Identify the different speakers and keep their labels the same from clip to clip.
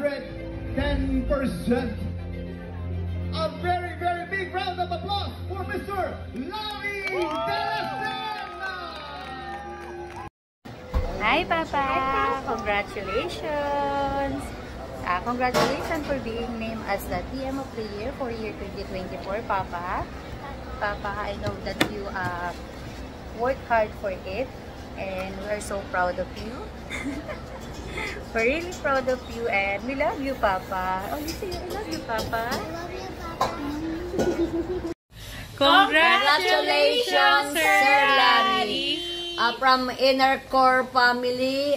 Speaker 1: 110%. A very, very big round of applause for Mr. Larry De La Serna!
Speaker 2: Hi, Papa! Congratulations! Congratulations for being named as the TM of the Year for year 2024, Papa. Papa, I know that you worked hard for it, and we are so proud of you. We're really proud of you, and we love you, Papa. Oh, you say I love you, Papa.
Speaker 3: I love you, Papa.
Speaker 4: Congratulations, Sir Larry! From Inner Core family,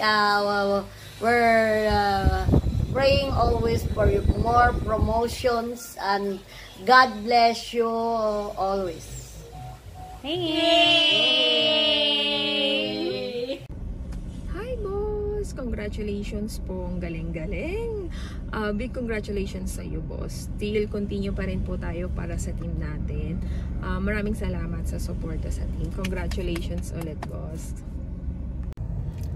Speaker 4: we're praying always for you, more promotions, and God bless you always.
Speaker 2: Hey!
Speaker 5: Hi, boss! Congratulations po, ang galing-galing. Big congratulations sa iyo, boss. Still, continue pa rin po tayo para sa team natin. Maraming salamat sa suporta sa team. Congratulations ulit, boss.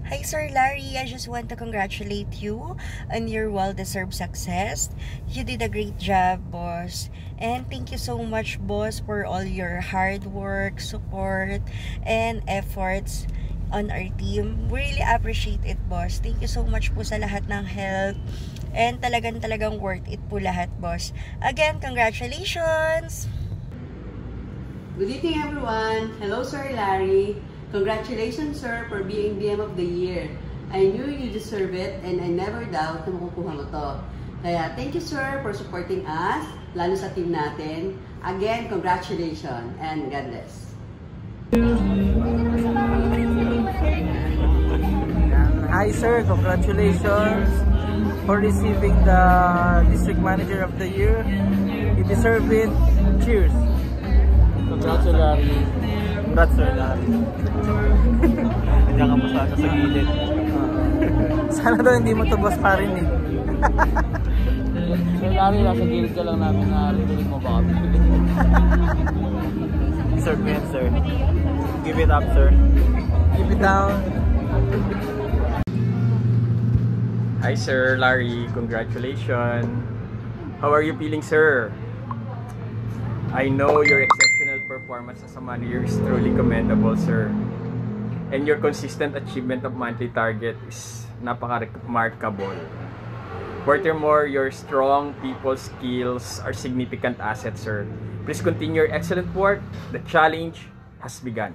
Speaker 6: Hi Sir Larry, I just want to congratulate you on your well-deserved success. You did a great job, boss. And thank you so much, boss, for all your hard work, support, and efforts on our team. We really appreciate it, boss. Thank you so much po sa lahat ng help. And talagang worth it po lahat, boss. Again, congratulations!
Speaker 7: Good evening, everyone. Hello, Sir Larry. Congratulations, sir, for being BM of the Year. I knew you deserve it and I never doubt na makukuha mo to. Kaya thank you, sir, for supporting us, lalo sa team natin. Again, congratulations and God bless.
Speaker 8: Hi, sir. Congratulations for receiving the District Manager of the Year. You deserve it. Cheers.
Speaker 9: Congratulations. Congrats, Sir Larry. Diyan ka mo sana sa gilid.
Speaker 8: Sana daw hindi mo to boss pa rin eh.
Speaker 9: Sir Larry, nasa gilid ka lang namin na rinig mo baka bibili. Deserve mo yan, sir. Give it up, sir.
Speaker 8: Keep it down.
Speaker 10: Hi, Sir Larry. Congratulations. How are you feeling, sir? I know your exceptional performance as a manager is truly commendable, sir. And your consistent achievement of monthly target is napaka-remarkable. Furthermore, your strong people skills are significant assets, sir. Please continue your excellent work. The challenge has begun.